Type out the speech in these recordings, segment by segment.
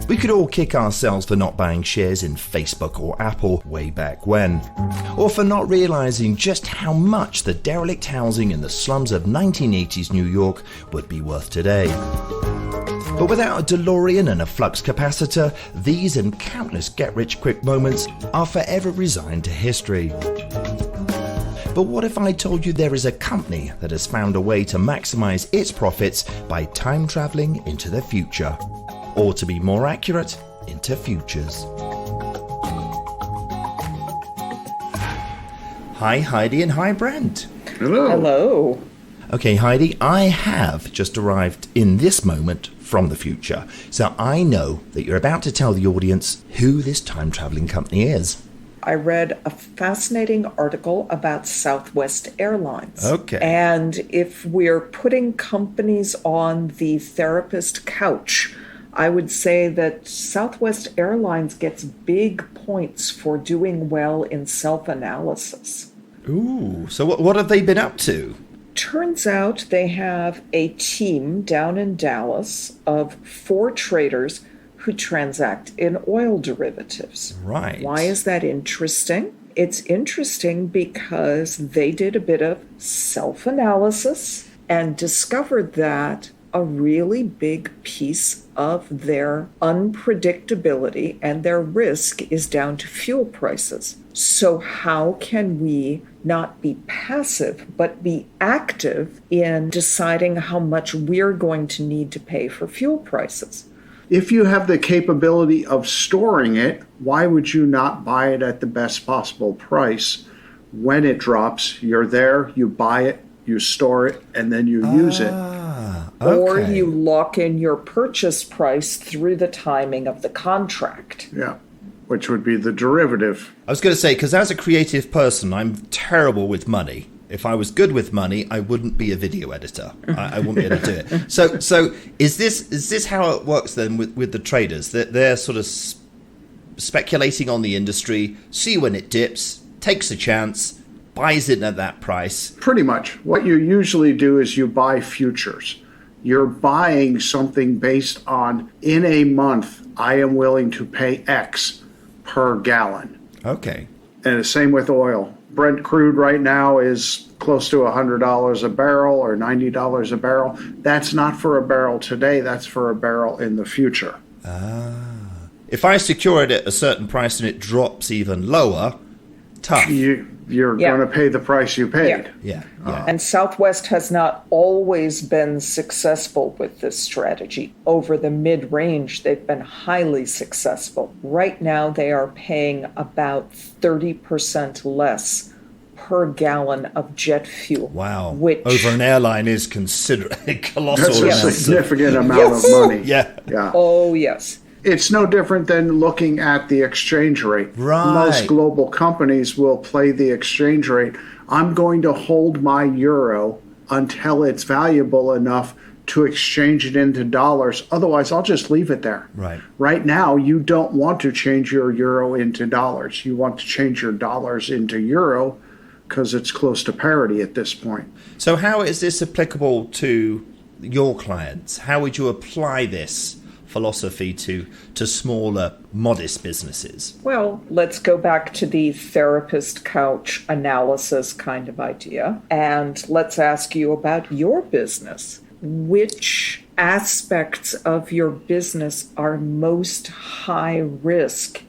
We could all kick ourselves for not buying shares in Facebook or Apple way back when, or for not realizing just how much the derelict housing in the slums of 1980s New York would be worth today. But without a DeLorean and a flux capacitor, these and countless get-rich-quick moments are forever resigned to history. But what if I told you there is a company that has found a way to maximize its profits by time traveling into the future? Or to be more accurate, into futures. Hi Heidi and hi Brent. Hello. Hello. Okay Heidi, I have just arrived in this moment from the future. So I know that you're about to tell the audience who this time traveling company is. I read a fascinating article about Southwest Airlines. Okay. And if we're putting companies on the therapist couch, I would say that Southwest Airlines gets big points for doing well in self-analysis. Ooh, so what have they been up to? Turns out they have a team down in Dallas of 4 traders who transact in oil derivatives. Right. Why is that interesting? It's interesting because they did a bit of self-analysis and discovered that a really big piece of their unpredictability and their risk is down to fuel prices. So how can we not be passive, but be active in deciding how much we're going to need to pay for fuel prices? If you have the capability of storing it, why would you not buy it at the best possible price? When it drops, you're there, you buy it, you store it, and then you use it. Okay. Or you lock in your purchase price through the timing of the contract. Yeah, which would be the derivative. I was going to say, because as a creative person, I'm terrible with money. If I was good with money, I wouldn't be a video editor. I wouldn't be able to do it. So is this how it works then with the traders? That they're sort of speculating on the industry, see when it dips, takes a chance, buys it at that price. Pretty much. What you usually do is you buy futures. You're buying something based on, in a month, I am willing to pay X per gallon. Okay. And the same with oil. Brent crude right now is close to $100 a barrel or $90 a barrel. That's not for a barrel today. That's for a barrel in the future. If I secure it at a certain price and it drops even lower, tough. You're going to pay the price you paid. Yeah. And Southwest has not always been successful with this strategy. Over the mid-range, they've been highly successful. Right now, they are paying about 30% less per gallon of jet fuel. Wow. Which, over an airline is colossal. That's a amounts significant amount of money. Yeah. Oh, yes. It's no different than looking at the exchange rate. Right. Most global companies will play the exchange rate. I'm going to hold my euro until it's valuable enough to exchange it into dollars. Otherwise, I'll just leave it there. Right. Right now, you don't want to change your euro into dollars. You want to change your dollars into euro because it's close to parity at this point. So how is this applicable to your clients? How would you apply this philosophy to smaller, modest businesses? Well, let's go back to the therapist couch analysis kind of idea, and let's ask you about your business. Which aspects of your business are most high risk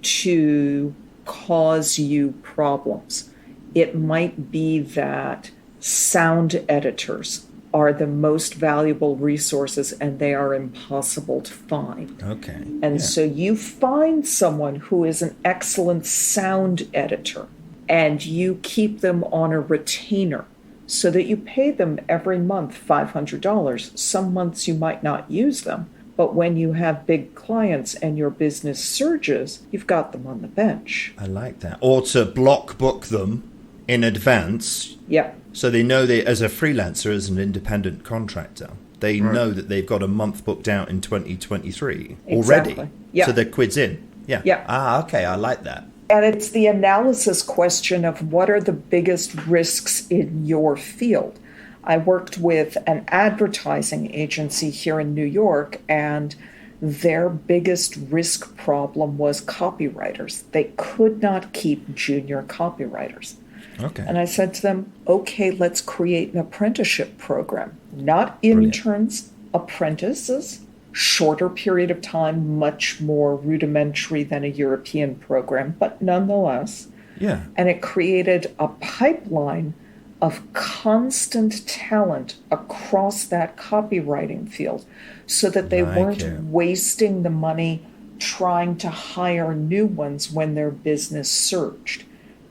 to cause you problems? It might be that sound editors are the most valuable resources and they are impossible to find. Okay. And so you find someone who is an excellent sound editor and you keep them on a retainer so that you pay them every month $500. Some months you might not use them, but when you have big clients and your business surges, you've got them on the bench. I like that. Or to block book them in advance. Yeah. So they know they, as a freelancer, as an independent contractor, they know that they've got a month booked out in 2023 Exactly. already. Yeah. So they're quid's in. Yeah. Yeah. Okay. I like that. And it's the analysis question of what are the biggest risks in your field. I worked with an advertising agency here in New York, and their biggest risk problem was copywriters. They could not keep junior copywriters. Okay. And I said to them, okay, let's create an apprenticeship program. Not interns, apprentices, shorter period of time, much more rudimentary than a European program, but nonetheless. Yeah. And it created a pipeline of constant talent across that copywriting field so that they weren't wasting the money trying to hire new ones when their business surged.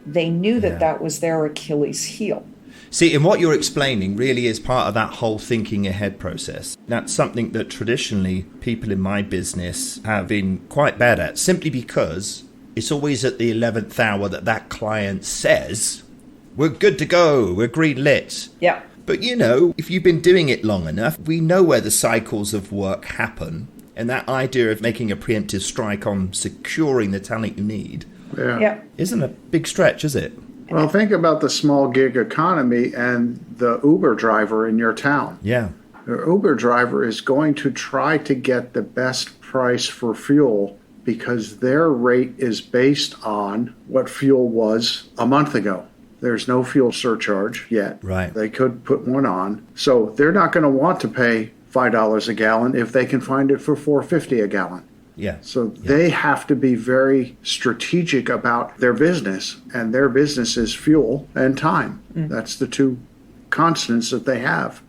They knew that that was their Achilles heel. See, and what you're explaining really is part of that whole thinking ahead process. That's something that traditionally people in my business have been quite bad at, simply because it's always at the 11th hour that client says, we're good to go, we're green lit. Yeah. But, you know, if you've been doing it long enough, we know where the cycles of work happen. And that idea of making a preemptive strike on securing the talent you need isn't a big stretch, is it? Well, think about the small gig economy and the Uber driver in your town. Yeah. The Uber driver is going to try to get the best price for fuel because their rate is based on what fuel was a month ago. There's no fuel surcharge yet. Right. They could put one on. So they're not going to want to pay $5 a gallon if they can find it for $4.50 a gallon. Yeah. So they have to be very strategic about their business, and their business is fuel and time. That's the two constants that they have.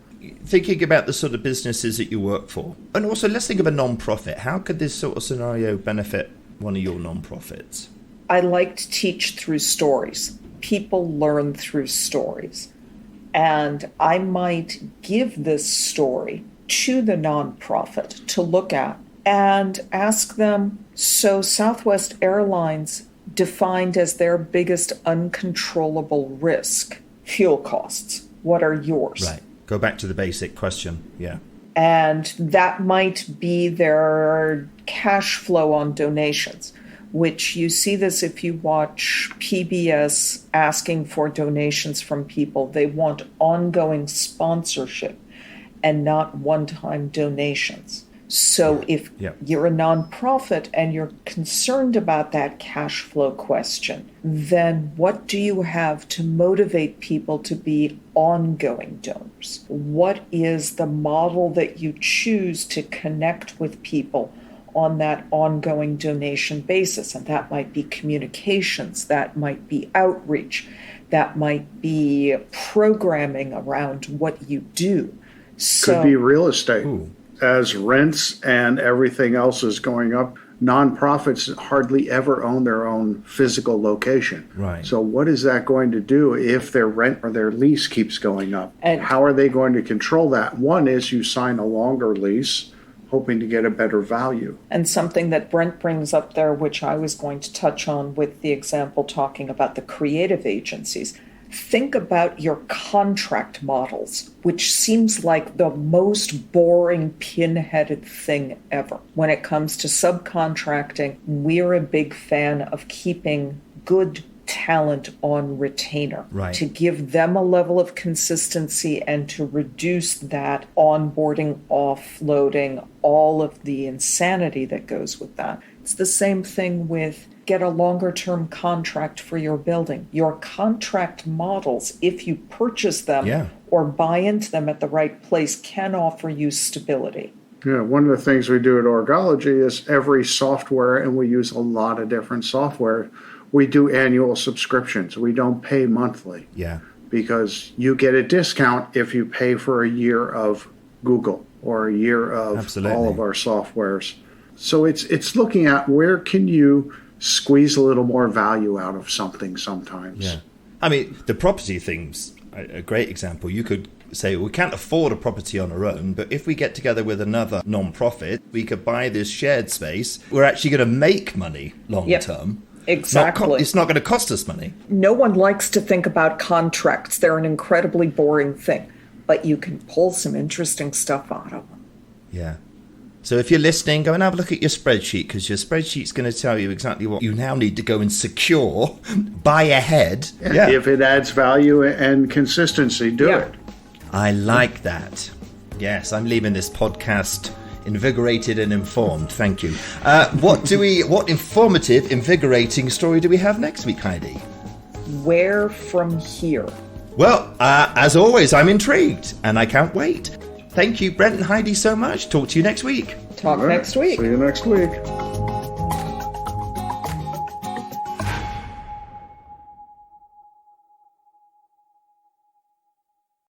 Thinking about the sort of businesses that you work for, and also let's think of a non-profit. How could this sort of scenario benefit one of your non-profits? I like to teach through stories. People learn through stories. And I might give this story to the nonprofit to look at and ask them, so Southwest Airlines defined as their biggest uncontrollable risk, fuel costs. What are yours? Right. Go back to the basic question. Yeah. And that might be their cash flow on donations, which you see this if you watch PBS asking for donations from people. They want ongoing sponsorship and not one-time donations. So if you're a nonprofit and you're concerned about that cash flow question, then what do you have to motivate people to be ongoing donors? What is the model that you choose to connect with people on that ongoing donation basis? And that might be communications, that might be outreach, that might be programming around what you do. Could be real estate. Ooh. As rents and everything else is going up, nonprofits hardly ever own their own physical location. Right. So what is that going to do if their rent or their lease keeps going up? And how are they going to control that? One is you sign a longer lease, hoping to get a better value. And something that Brent brings up there, which I was going to touch on with the example talking about the creative agencies. Think about your contract models, which seems like the most boring pin-headed thing ever. When it comes to subcontracting, we're a big fan of keeping good talent on retainer, right, to give them a level of consistency and to reduce that onboarding, offloading, all of the insanity that goes with that. It's the same thing with get a longer-term contract for your building. Your contract models, if you purchase them or buy into them at the right place, can offer you stability. Yeah, one of the things we do at Org-ology is every software, and we use a lot of different software, we do annual subscriptions. We don't pay monthly. Yeah. Because you get a discount if you pay for a year of Google or a year of all of our softwares. So it's looking at where can you squeeze a little more value out of something sometimes. Yeah. I mean, the property thing's a great example. You could say, we can't afford a property on our own, but if we get together with another non-profit, we could buy this shared space. We're actually going to make money long term. Exactly. It's not going to cost us money. No one likes to think about contracts. They're an incredibly boring thing, but you can pull some interesting stuff out of them. Yeah. So if you're listening, go and have a look at your spreadsheet, because your spreadsheet's going to tell you exactly what you now need to go and secure, buy ahead. Yeah. If it adds value and consistency, do it. I like that. Yes, I'm leaving this podcast Invigorated and informed. Thank you. What informative, invigorating story do we have next week, Heidi? Where from here? Well, as always, I'm intrigued and I can't wait. Thank you, Brent and Heidi, so much. Talk to you next week. Talk next week. See you next week.